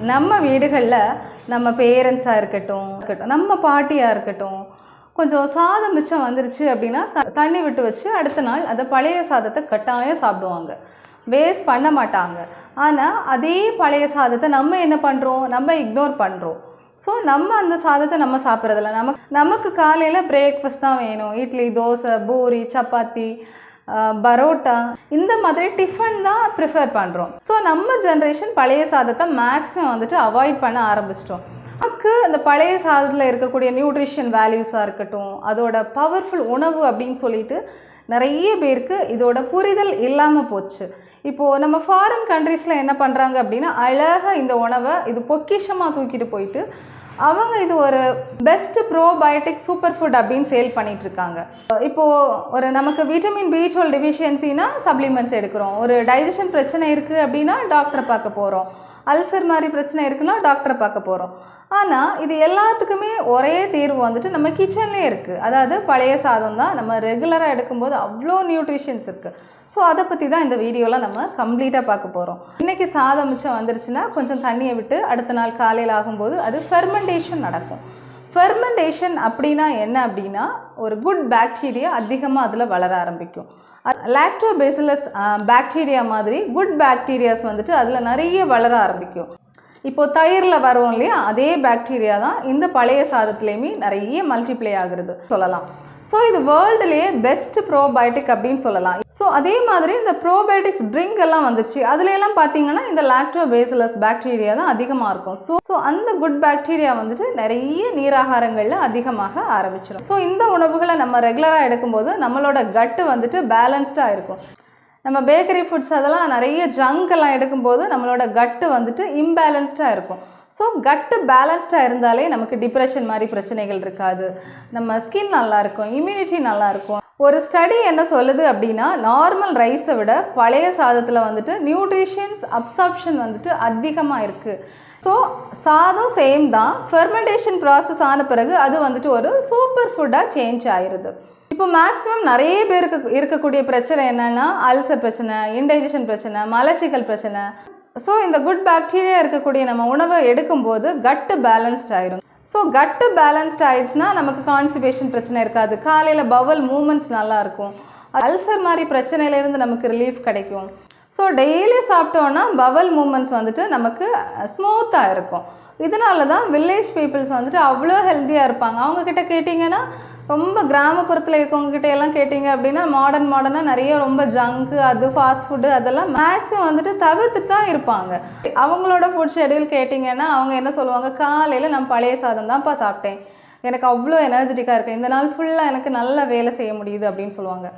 நம்ம வீடுகளில் நம்ம பேரண்ட்ஸாக இருக்கட்டும் நம்ம பாட்டியாக இருக்கட்டும் கொஞ்சம் சாதம் மிச்சம் வந்துருச்சு அப்படின்னா தண்ணி விட்டு வச்சு அடுத்த நாள் அதை பழைய சாதத்தை கட்டாயம் சாப்பிடுவாங்க, வேஸ்ட் பண்ண மாட்டாங்க. ஆனால் அதே பழைய சாதத்தை நம்ம என்ன பண்ணுறோம், நம்ம இக்னோர் பண்ணுறோம். ஸோ நம்ம அந்த சாதத்தை நம்ம சாப்பிட்றதில்ல. நமக்கு காலையில் பிரேக்ஃபாஸ்ட் தான் வேணும், இட்லி, தோசை, பூரி, சப்பாத்தி, பரோட்டா, இந்த மாதிரி டிஃபன் தான் ப்ரிஃபர் பண்ணுறோம். ஸோ நம்ம ஜென்ரேஷன் பழைய சாதத்தை மேக்ஸிமம் வந்துட்டு அவாய்ட் பண்ண ஆரம்பிச்சிட்டோம். நமக்கு இந்த பழைய சாதத்தில் இருக்கக்கூடிய நியூட்ரிஷன் வேல்யூஸாக இருக்கட்டும், அதோட பவர்ஃபுல் உணவு அப்படின்னு சொல்லிட்டு நிறைய பேருக்கு இதோட புரிதல் இல்லாமல் போச்சு. இப்போது நம்ம ஃபாரின் கண்ட்ரீஸில் என்ன பண்ணுறாங்க அப்படின்னா, அழகாக இந்த உணவை இது பொக்கிஷமாக தூக்கிட்டு போயிட்டு அவங்க இது ஒரு பெஸ்ட் ப்ரோபயோட்டிக் சூப்பர் ஃபுட் அப்படின்னு சேல் பண்ணிகிட்ருக்காங்க. இப்போது நமக்கு விட்டமின் B12 டெஃபிஷியன்சினா சப்ளிமெண்ட்ஸ் எடுக்கிறோம், ஒரு டைஜஷன் பிரச்சனை இருக்குது அப்படின்னா டாக்டரை பார்க்க போகிறோம், அல்சர் மாதிரி பிரச்சனை இருக்குன்னா டாக்டரை பார்க்க போகிறோம். ஆனால் இது எல்லாத்துக்குமே ஒரே தீர்வு வந்துட்டு நம்ம கிச்சன்லேயே இருக்குது. அதாவது பழைய சாதம் தான். நம்ம ரெகுலராக எடுக்கும்போது அவ்வளோ நியூட்ரிஷன்ஸ் இருக்குது. ஸோ அதை பற்றி தான் இந்த வீடியோவில் நம்ம கம்ப்ளீட்டாக பார்க்க போகிறோம். இன்றைக்கி சாதம் மிச்சம் வந்துருச்சுன்னா கொஞ்சம் தண்ணியை விட்டு அடுத்த நாள் காலையில் ஆகும்போது அது ஃபெர்மெண்டேஷன் நடக்கும். ஃபெர்மெண்டேஷன் அப்படின்னா என்ன அப்படின்னா, ஒரு குட் பாக்டீரியா அதிகமாக அதில் வளர ஆரம்பிக்கும். லாக்டோபேசிலஸ் பாக்டீரியா மாதிரி குட் பாக்டீரியாஸ் வந்துட்டு அதில் நிறைய வளர ஆரம்பிக்கும். இப்போது தயிரில் வரும் இல்லையா, அதே பாக்டீரியா தான் இந்த பழைய சாதத்துலேயுமே நிறைய மல்டிப்ளை ஆகுறது சொல்லலாம். ஸோ இது வேர்ல்டுலேயே பெஸ்ட் ப்ரோபயோட்டிக் அப்படின்னு சொல்லலாம். ஸோ அதே மாதிரி இந்த ப்ரோபயோட்டிக்ஸ் ட்ரிங்க் எல்லாம் வந்துச்சு, அதுலெல்லாம் பார்த்தீங்கன்னா இந்த லாக்டோபேசிலஸ் பாக்டீரியா தான் அதிகமாக இருக்கும். ஸோ அந்த குட் பாக்டீரியா வந்துட்டு நிறைய நீராகாரங்களில் அதிகமாக ஆரம்பிச்சிடும். ஸோ இந்த உணவுகளை நம்ம ரெகுலராக எடுக்கும்போது நம்மளோட கட்டு வந்துட்டு பேலன்ஸ்டாக இருக்கும். நம்ம பேக்கரி ஃபுட்ஸ் அதெல்லாம் நிறைய ஜங்கெல்லாம் எடுக்கும்போது நம்மளோட கட்டு வந்துட்டு இம்பேலன்ஸ்டாக இருக்கும். ஸோ கட்டு பேலன்ஸ்டாக இருந்தாலே நமக்கு டிப்ரெஷன் மாதிரி பிரச்சனைகள் இருக்காது, நம்ம ஸ்கின் நல்லாயிருக்கும், இம்யூனிட்டி நல்லாயிருக்கும். ஒரு ஸ்டடி என்ன சொல்லுது அப்படின்னா, நார்மல் ரைஸை விட பழைய சாதத்தில் வந்துட்டு நியூட்ரிஷன்ஸ் அப்சார்ப்ஷன் வந்துட்டு அதிகமாக இருக்குது. ஸோ சாதம் சேம் தான், ஃபெர்மெண்டேஷன் ப்ராசஸ் ஆன பிறகு அது வந்துட்டு ஒரு சூப்பர் ஃபுட்டாக சேஞ்ச் ஆயிடுது. இப்போ மேக்ஸிமம் நிறைய பேருக்கு இருக்கக்கூடிய பிரச்சனை என்னென்னா, அல்சர் பிரச்சனை, இன்டைஜஷன் பிரச்சனை, மலச்சிக்கல் பிரச்சனை. ஸோ இந்த குட் பாக்டீரியா இருக்கக்கூடிய நம்ம உணவை எடுக்கும்போது கட்டு பேலன்ஸ்ட் ஆயிடும். ஸோ கட்டு பேலன்ஸ்ட் ஆயிடுச்சுன்னா நமக்கு கான்ஸ்டிபேஷன் பிரச்சனை இருக்காது, காலையில் பவல் மூமெண்ட்ஸ் நல்லாயிருக்கும், அல்சர் மாதிரி பிரச்சனையிலேருந்து நமக்கு ரிலீஃப் கிடைக்கும். ஸோ டெய்லி சாப்பிட்டோன்னா பவல் மூமெண்ட்ஸ் வந்துட்டு நமக்கு ஸ்மூத்தாக இருக்கும். இதனால தான் வில்லேஜ் பீப்புள்ஸ் வந்துட்டு அவ்வளோ ஹெல்த்தியாக இருப்பாங்க. அவங்கக்கிட்ட கேட்டிங்கன்னா, ரொம்ப கிராமப்புறத்தில் இருக்கவங்ககிட்ட எல்லாம் கேட்டிங்க அப்படின்னா மாடர்னாக நிறைய ரொம்ப ஜங்கு, அது ஃபாஸ்ட் ஃபுட்டு அதெல்லாம் மேக்ஸிமம் வந்துட்டு தவிர்த்துட்டு தான் இருப்பாங்க. அவங்களோட ஃபுட் ஷெடியூல் கேட்டிங்கன்னா அவங்க என்ன சொல்லுவாங்க, காலையில் நான் பழைய சாதம் தான்ப்பா சாப்பிட்டேன், எனக்கு அவ்வளோ எனர்ஜெட்டிக்காக இருக்குது, இந்த நாள் ஃபுல்லாக எனக்கு நல்ல வேலை செய்ய முடியுது அப்படின்னு சொல்லுவாங்க.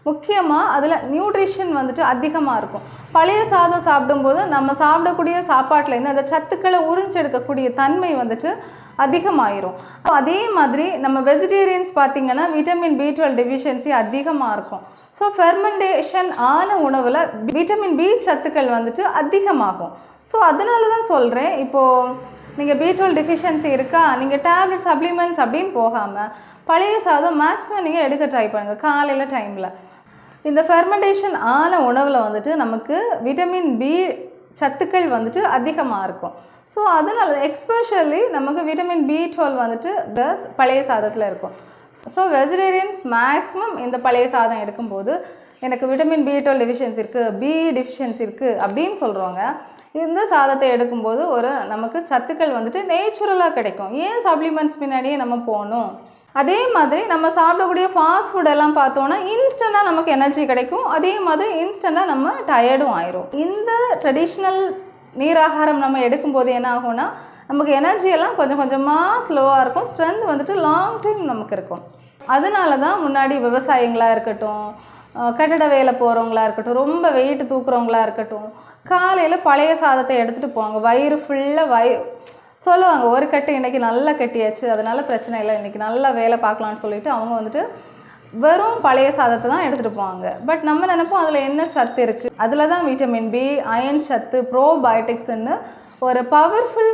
முக்கியமாக அதில் நியூட்ரிஷன் வந்துட்டு அதிகமாக இருக்கும். பழைய சாதம் சாப்பிடும்போது நம்ம சாப்பிடக்கூடிய சாப்பாட்டிலேருந்து அந்த சத்துக்களை உறிஞ்செடுக்கக்கூடிய தன்மை வந்துட்டு அதிகமாயிரும். அதே மாதிரி நம்ம வெஜிடேரியன்ஸ் பார்த்திங்கன்னா விட்டமின் B12 டெஃபிஷியன்சி அதிகமாக இருக்கும். ஸோ ஃபெர்மெண்டேஷன் ஆன உணவில் விட்டமின் B சத்துக்கள் வந்துட்டு அதிகமாகும். ஸோ அதனால தான் சொல்கிறேன், இப்போது நீங்கள் B12 டெஃபிஷியன்சி இருக்கா, நீங்கள் டேப்லெட் சப்ளிமெண்ட்ஸ் அப்படின்னு போகாமல் பழைய சாதம் மேக்ஸிமம் நீங்கள் எடுக்க ட்ரை பண்ணுங்கள் காலையில் டைமில். இந்த ஃபெர்மெண்டேஷன் ஆன உணவில் வந்துட்டு நமக்கு விட்டமின் B சத்துக்கள் வந்துட்டு அதிகமாக இருக்கும். ஸோ அதனால் எக்ஸ்பெஷலி நமக்கு விட்டமின் B12 வந்துட்டு பழைய சாதத்தில் இருக்கும். ஸோ வெஜிடேரியன்ஸ் மேக்ஸிமம் இந்த பழைய சாதம் எடுக்கும்போது எனக்கு விட்டமின் B12 டெஃபிஷியன்சி இருக்குது, B டெஃபிஷியன்சி இருக்குது அப்படின்னு சொல்கிறவங்க இந்த சாதத்தை எடுக்கும்போது நமக்கு சத்துக்கள் வந்துட்டு நேச்சுரலாக கிடைக்கும். ஏன் சப்ளிமெண்ட்ஸ் பின்னாடியே நம்ம போகணும்? அதே மாதிரி நம்ம சாப்பிடக்கூடிய ஃபாஸ்ட் ஃபுட்டெல்லாம் பார்த்தோன்னா இன்ஸ்டண்ட்டாக நமக்கு எனர்ஜி கிடைக்கும், அதே மாதிரி இன்ஸ்டண்ட்டாக நம்ம டயர்டும் ஆயிரும். இந்த ட்ரெடிஷ்னல் நீராகாரம் நம்ம எடுக்கும்போது என்ன ஆகும்னா, நமக்கு எனர்ஜியெல்லாம் கொஞ்சம் கொஞ்சமாக ஸ்லோவாக இருக்கும், ஸ்ட்ரென்த் வந்துட்டு லாங் டைம் நமக்கு இருக்கும். அதனால தான் முன்னாடி விவசாயிங்களாக இருக்கட்டும், கட்டட வேலை போகிறவங்களா இருக்கட்டும், ரொம்ப வெயிட் தூக்குறவங்களா இருக்கட்டும், காலையில் பழைய சாதத்தை எடுத்துகிட்டு போவாங்க. வயிறு ஃபுல்லாக சொல்லுவாங்க, ஒரு கட்டு இன்றைக்கி நல்லா கட்டியாச்சு, அதனால் பிரச்சனை இல்லை, இன்றைக்கி நல்லா வேலை பார்க்கலான்னு சொல்லிட்டு அவங்க வந்துட்டு வெறும் பழைய சாதத்தை தான் எடுத்துகிட்டு போவாங்க. பட் நம்ம நினைப்போம் அதில் என்ன சத்து இருக்குது, அதில் தான் விட்டமின் B, அயன் சத்து, ப்ரோபயோட்டிக்ஸ்ன்னு ஒரு பவர்ஃபுல்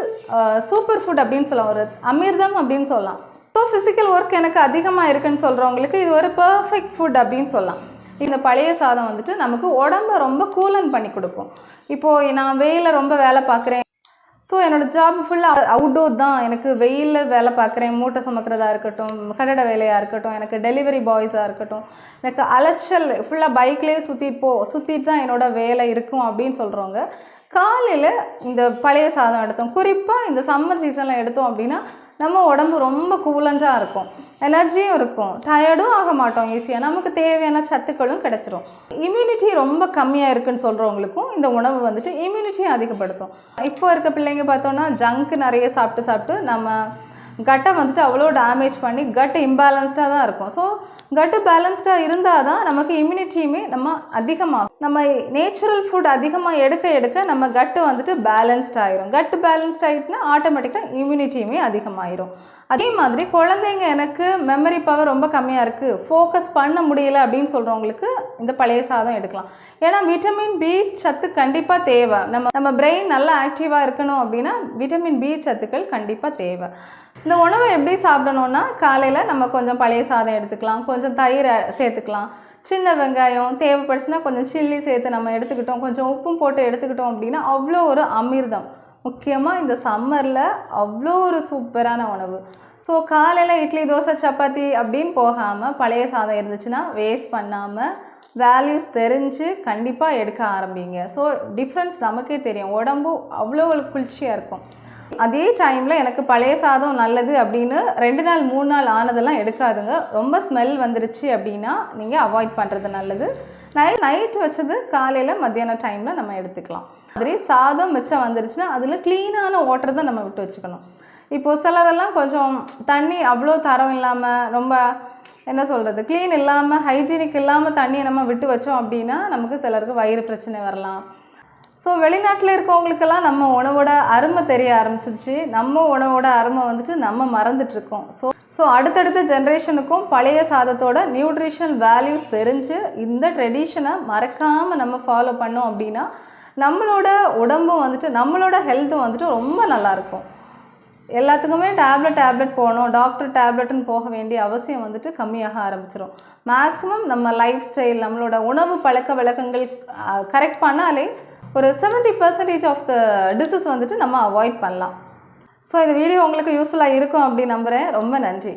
சூப்பர் ஃபுட் அப்படின்னு சொல்லலாம், ஒரு அமிர்தம் அப்படின்னு சொல்லலாம். ஸோ ஃபிசிக்கல் ஒர்க் எனக்கு அதிகமாக இருக்குன்னு சொல்கிறவங்களுக்கு இது ஒரு பர்ஃபெக்ட் ஃபுட் அப்படின்னு சொல்லலாம். இந்த பழைய சாதம் வந்துட்டு நமக்கு உடம்பை ரொம்ப கூலன் பண்ணி கொடுக்கும். இப்போது நான் வெயிலில் ரொம்ப வேலை பார்க்குறேன், ஸோ என்னோடய ஜாப் ஃபுல்லாக அவுட்டோர் தான். எனக்கு வெயிலில் வேலை பார்க்குறேன், மூட்டை சுமக்கிறதா இருக்கட்டும், கட்டட வேலையாக இருக்கட்டும், எனக்கு டெலிவரி பாய்ஸாக இருக்கட்டும், எனக்கு அலைச்சல் ஃபுல்லாக பைக்லேயே சுற்றிட்டு தான் என்னோடய வேலை இருக்கும் அப்படின்னு சொல்கிறவங்க காலையில் இந்த பழைய சாதம் எடுத்தோம். குறிப்பாக இந்த சம்மர் சீசனில் எடுத்தோம் அப்படின்னா நம்ம உடம்பு ரொம்ப கூலண்டாக இருக்கும், எனர்ஜியும் இருக்கும், டயர்டும் ஆக மாட்டோம் ஈஸியாக, நமக்கு தேவையான சத்துக்களும் கிடச்சிரும். இம்யூனிட்டி ரொம்ப கம்மியாக இருக்குதுன்னு சொல்கிறவங்களுக்கும் இந்த உணவு வந்துட்டு இம்யூனிட்டியை அதிகப்படுத்தும். இப்போ இருக்க பிள்ளைங்க பார்த்தோன்னா ஜங்க் நிறைய சாப்பிட்டு நம்ம கட்டை வந்துட்டு அவ்வளோ டேமேஜ் பண்ணி கட் இம்பேலன்ஸ்டாக தான் இருக்கும். ஸோ கட்டு பேலன்ஸ்டாக இருந்தால் தான் நமக்கு இம்யூனிட்டியுமே நம்ம அதிகமாகும். நம்ம நேச்சுரல் ஃபுட் அதிகமாக எடுக்க நம்ம கட்டு வந்துட்டு பேலன்ஸ்ட் ஆயிரும். கட்டு பேலன்ஸ்ட் ஆகிட்டுனா ஆட்டோமேட்டிக்காக இம்யூனிட்டியுமே அதிகமாகிடும். அதே மாதிரி குழந்தைங்க எனக்கு மெமரி பவர் ரொம்ப கம்மியாக இருக்குது, ஃபோக்கஸ் பண்ண முடியலை அப்படின்னு சொல்கிறவங்களுக்கு இந்த பழைய சாதம் எடுக்கலாம். ஏன்னா விட்டமின் பி சத்து கண்டிப்பாக தேவை. நம்ம பிரெயின் நல்லா ஆக்டிவாக இருக்கணும் அப்படின்னா விட்டமின் பி சத்துக்கள் கண்டிப்பாக தேவை. இந்த உணவை எப்படி சாப்பிடணுன்னா காலையில் நம்ம கொஞ்சம் பழைய சாதம் எடுத்துக்கலாம், கொஞ்சம் தயிர் சேர்த்துக்கலாம், சின்ன வெங்காயம் தேவைப்படுச்சுன்னா கொஞ்சம் சில்லி சேர்த்து நம்ம எடுத்துக்கிட்டோம், கொஞ்சம் உப்பும் போட்டு எடுத்துக்கிட்டோம் அப்படின்னா அவ்வளோ ஒரு அமிர்தம். முக்கியமாக இந்த சம்மரில் அவ்வளோ ஒரு சூப்பரான உணவு. ஸோ காலையில் இட்லி தோசை சப்பாத்தி அப்படின்னு போகாமல் பழைய சாதம் இருந்துச்சுன்னா வேஸ்ட் பண்ணாமல் வேல்யூஸ் தெரிஞ்சு கண்டிப்பாக எடுக்க ஆரம்பிங்க. ஸோ டிஃப்ரென்ஸ் நமக்கே தெரியும், உடம்பும் அவ்வளோ ஒரு குளிர்ச்சியாக இருக்கும். அதே டைமில் எனக்கு பழைய சாதம் நல்லது அப்படின்னு 2 நாள் 3 நாள் ஆனதெல்லாம் எடுக்காதுங்க. ரொம்ப ஸ்மெல் வந்துருச்சு அப்படின்னா நீங்கள் அவாய்ட் பண்ணுறது நல்லது. நைட்டு வச்சது காலையில் மத்தியான டைமில் நம்ம எடுத்துக்கலாம். மாதிரி சாதம் மிச்சம் வந்துருச்சுன்னா அதில் க்ளீனான வாட்டர் தான் நம்ம விட்டு வச்சுக்கணும். இப்போது சிலதெல்லாம் கொஞ்சம் தண்ணி அவ்வளோ தரம் இல்லாமல் ரொம்ப என்ன சொல்கிறது க்ளீன் இல்லாமல் ஹைஜீனிக் இல்லாமல் தண்ணியை நம்ம விட்டு வச்சோம் அப்படின்னா நமக்கு சிலருக்கு வயிறு பிரச்சனை வரலாம். ஸோ வெளிநாட்டில் இருக்கவங்களுக்கெல்லாம் நம்ம உணவோட அருமை தெரிய ஆரம்பிச்சிருச்சு. நம்ம உணவோட அருமை வந்துட்டு நம்ம மறந்துட்டுருக்கோம். ஸோ அடுத்தடுத்த ஜென்ரேஷனுக்கும் பழைய சாதத்தோட நியூட்ரிஷனல் வேல்யூஸ் தெரிஞ்சு இந்த ட்ரெடிஷனை மறக்காமல் நம்ம ஃபாலோ பண்ணோம் அப்படின்னா நம்மளோட உடம்பும் வந்துட்டு நம்மளோட ஹெல்த்தும் வந்துட்டு ரொம்ப நல்லாயிருக்கும். எல்லாத்துக்குமே டேப்லெட் போகணும், டாக்டர் டேப்லெட்டுன்னு போக வேண்டிய அவசியம் வந்துட்டு கம்மியாக ஆரம்பிச்சிடும். மேக்ஸிமம் நம்ம லைஃப் ஸ்டைல் நம்மளோட உணவு பழக்க வழக்கங்கள் கரெக்ட் பண்ணாலே ஒரு 70% ஆஃப் த டிசீஸ் வந்துட்டு நம்ம அவாய்ட் பண்ணலாம். ஸோ இந்த வீடியோ உங்களுக்கு யூஸ்ஃபுல்லாக இருக்கும் அப்படின்னு நம்புகிறேன். ரொம்ப நன்றி.